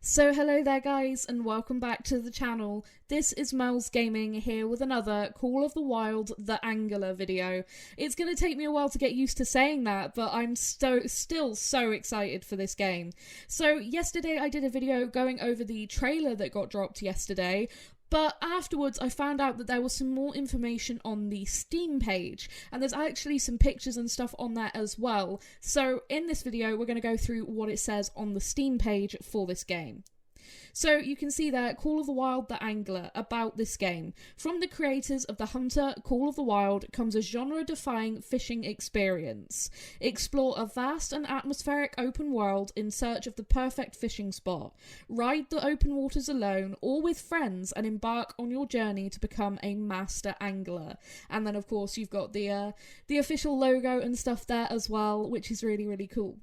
So hello there guys and welcome back to the channel. This is Mel's Gaming here with another Call of the Wild The Angler video. It's going to take me a while to get used to saying that, but I'm still so excited for this game. So yesterday I did a video going over the trailer that got dropped yesterday, but afterwards I found out that there was some more information on the Steam page, and there's actually some pictures and stuff on there as well. So in this video we're going to go through what it says on the Steam page for this game. So you can see there, Call of the Wild The Angler, about this game. From the creators of The Hunter, Call of the Wild comes a genre-defying fishing experience. Explore a vast and atmospheric open world in search of the perfect fishing spot. Ride the open waters alone or with friends and embark on your journey to become a master angler. And then of course you've got the official logo and stuff there as well, which is really, really cool.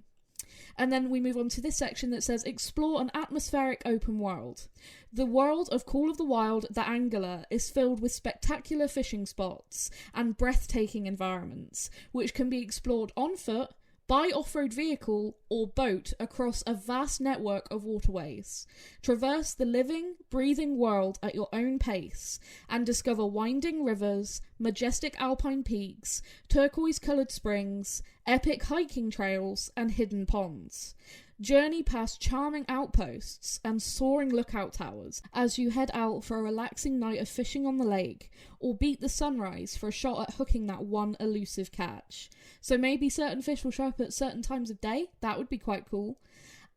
And then we move on to this section that says, explore an atmospheric open world. The world of Call of the Wild The Angler is filled with spectacular fishing spots and breathtaking environments, which can be explored on foot, by off-road vehicle or boat across a vast network of waterways. Traverse the living, breathing world at your own pace and discover winding rivers, majestic alpine peaks, turquoise-coloured springs, epic hiking trails and hidden ponds. Journey past charming outposts and soaring lookout towers as you head out for a relaxing night of fishing on the lake, or beat the sunrise for a shot at hooking that one elusive catch. So maybe certain fish will show up at certain times of day. That would be quite cool.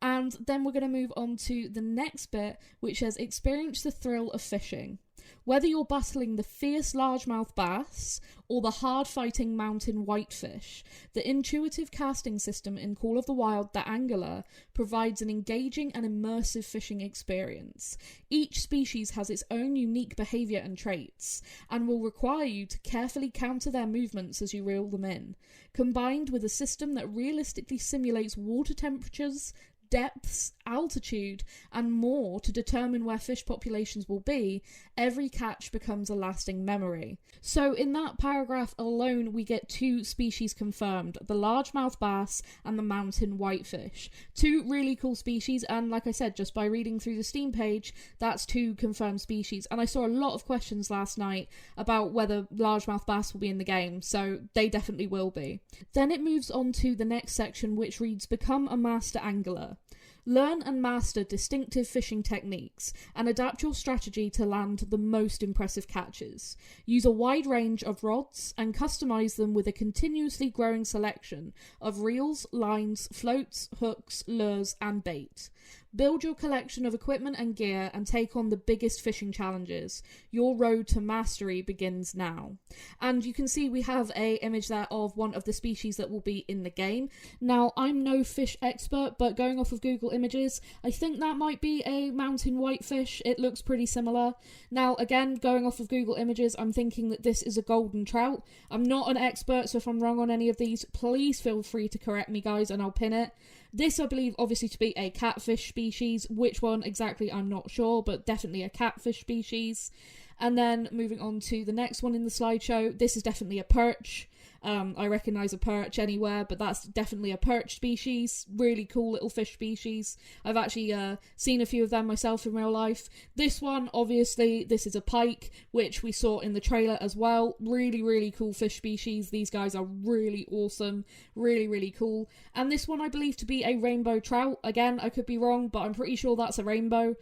And then we're going to move on to the next bit, which says experience the thrill of fishing. Whether you're battling the fierce largemouth bass or the hard-fighting mountain whitefish, the intuitive casting system in Call of the Wild The Angler provides an engaging and immersive fishing experience. Each species has its own unique behaviour and traits, and will require you to carefully counter their movements as you reel them in. Combined with a system that realistically simulates water temperatures, depths, altitude, and more to determine where fish populations will be, every catch becomes a lasting memory. So in that paragraph alone we get two species confirmed, the largemouth bass and the mountain whitefish. Two really cool species, and like I said, just by reading through the Steam page, that's two confirmed species. And I saw a lot of questions last night about whether largemouth bass will be in the game, so they definitely will be. Then it moves on to the next section, which reads, Become a Master Angler. Learn and master distinctive fishing techniques and adapt your strategy to land the most impressive catches. Use a wide range of rods and customize them with a continuously growing selection of reels, lines, floats, hooks, lures, and bait. Build your collection of equipment and gear and take on the biggest fishing challenges. Your road to mastery begins now. And you can see we have an image there of one of the species that will be in the game. Now, I'm no fish expert, but going off of Google Images, I think that might be a mountain whitefish. It looks pretty similar. Now, again, going off of Google Images, I'm thinking that this is a golden trout. I'm not an expert, so if I'm wrong on any of these, please feel free to correct me, guys, and I'll pin it. This I believe obviously to be a catfish species. Which one exactly I'm not sure, but definitely a catfish species. And then moving on to the next one in the slideshow, this is definitely a perch. I recognise a perch anywhere, but that's definitely a perch species. Really cool little fish species. I've actually seen a few of them myself in real life. This one, obviously, this is a pike, which we saw in the trailer as well. Really, really cool fish species. These guys are really awesome. Really, really cool. And this one I believe to be a rainbow trout. Again, I could be wrong, but I'm pretty sure that's a rainbow.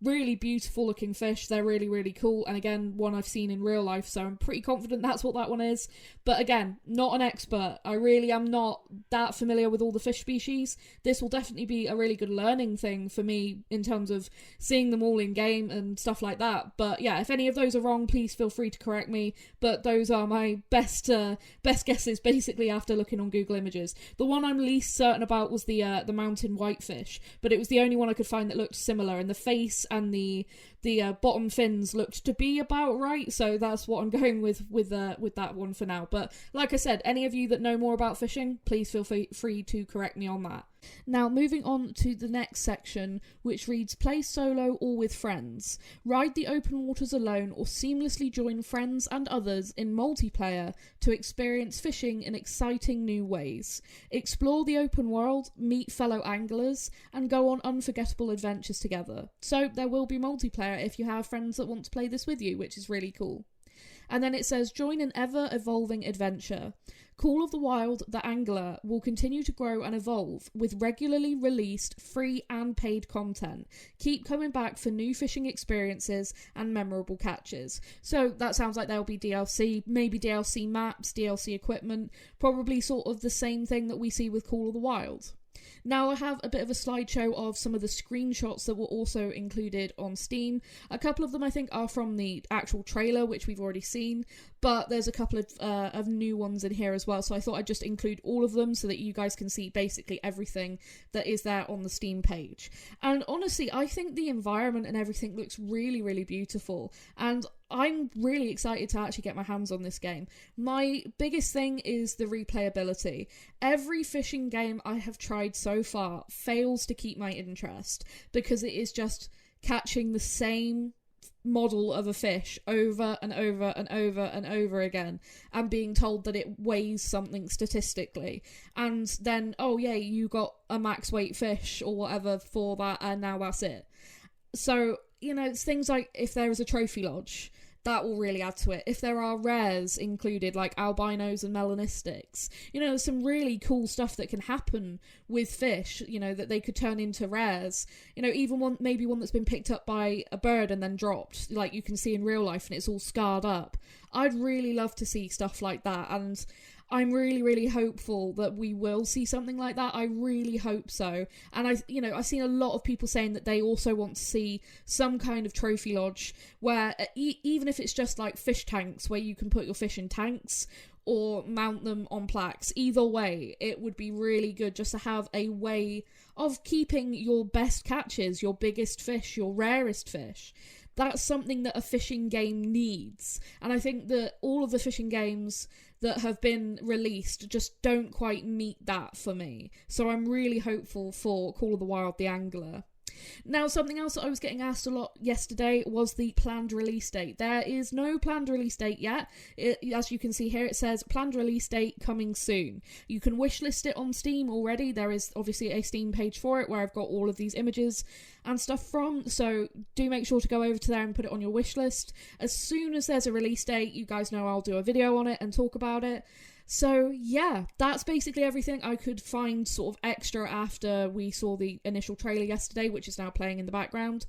Really beautiful looking fish. They're really, really cool. And again, one I've seen in real life, so I'm pretty confident that's what that one is. But again, not an expert. I really am not that familiar with all the fish species. This will definitely be a really good learning thing for me in terms of seeing them all in game and stuff like that. But yeah, if any of those are wrong, please feel free to correct me. But those are my best guesses basically after looking on Google Images. The one I'm least certain about was the mountain whitefish, but it was the only one I could find that looked similar, and the face and the bottom fins looked to be about right, so that's what I'm going with that one for now. But like I said, any of you that know more about fishing, please feel free to correct me on that. Now, moving on to the next section, which reads, play solo or with friends. Ride the open waters alone or seamlessly join friends and others in multiplayer to experience fishing in exciting new ways. Explore the open world, meet fellow anglers, and go on unforgettable adventures together. So there will be multiplayer if you have friends that want to play this with you, which is really cool. And then it says, join an ever-evolving adventure. Call of the Wild, the Angler, will continue to grow and evolve with regularly released free and paid content. Keep coming back for new fishing experiences and memorable catches. So that sounds like there'll be DLC, maybe DLC maps, DLC equipment, probably sort of the same thing that we see with Call of the Wild. Now I have a bit of a slideshow of some of the screenshots that were also included on Steam. A couple of them I think are from the actual trailer, which we've already seen, but there's a couple of new ones in here as well, so I thought I'd just include all of them so that you guys can see basically everything that is there on the Steam page. And honestly, I think the environment and everything looks really, really beautiful, and I'm really excited to actually get my hands on this game. My biggest thing is the replayability. Every fishing game I have tried so far fails to keep my interest because it is just catching the same model of a fish over and over and over and over again and being told that it weighs something statistically, and then, oh yeah, you got a max weight fish or whatever for that and now that's it. So, you know, it's things like if there is a trophy lodge, that will really add to it. If there are rares included, like albinos and melanistics, you know, there's some really cool stuff that can happen with fish, you know, that they could turn into rares. You know, even maybe one that's been picked up by a bird and then dropped, like you can see in real life and it's all scarred up. I'd really love to see stuff like that, and I'm really, really hopeful that we will see something like that. I really hope so. And I've seen a lot of people saying that they also want to see some kind of trophy lodge where even if it's just like fish tanks where you can put your fish in tanks or mount them on plaques, either way, it would be really good just to have a way of keeping your best catches, your biggest fish, your rarest fish. That's something that a fishing game needs. And I think that all of the fishing games that have been released just don't quite meet that for me. So I'm really hopeful for Call of the Wild, the Angler. Now, something else that I was getting asked a lot yesterday was the planned release date. There is no planned release date yet. As you can see here, it says planned release date coming soon. You can wishlist it on Steam already. There is obviously a Steam page for it where I've got all of these images and stuff from, so do make sure to go over to there and put it on your wish list. As soon as there's a release date, you guys know I'll do a video on it and talk about it. So yeah, that's basically everything I could find sort of extra after we saw the initial trailer yesterday, which is now playing in the background.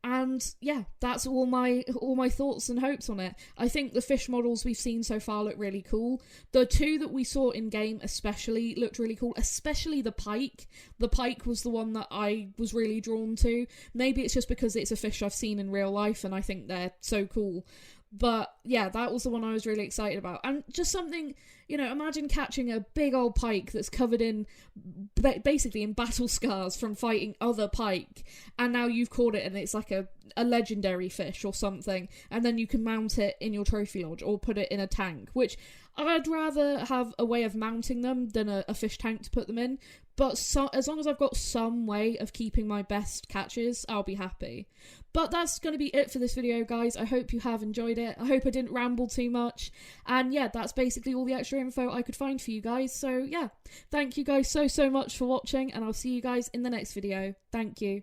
And yeah, that's all my thoughts and hopes on it. I think the fish models we've seen so far look really cool. The two that we saw in game especially looked really cool, especially the pike. The pike was the one that I was really drawn to. Maybe it's just because it's a fish I've seen in real life and I think they're so cool. But yeah, that was the one I was really excited about. And just something, you know, imagine catching a big old pike that's covered in, basically in battle scars from fighting other pike, and now you've caught it and it's like a legendary fish or something, and then you can mount it in your trophy lodge or put it in a tank, which I'd rather have a way of mounting them than a fish tank to put them in. But as long as I've got some way of keeping my best catches, I'll be happy. But that's going to be it for this video, guys. I hope you have enjoyed it. I hope I didn't ramble too much. And yeah, that's basically all the extra info I could find for you guys. So yeah, thank you guys so much for watching, and I'll see you guys in the next video. Thank you.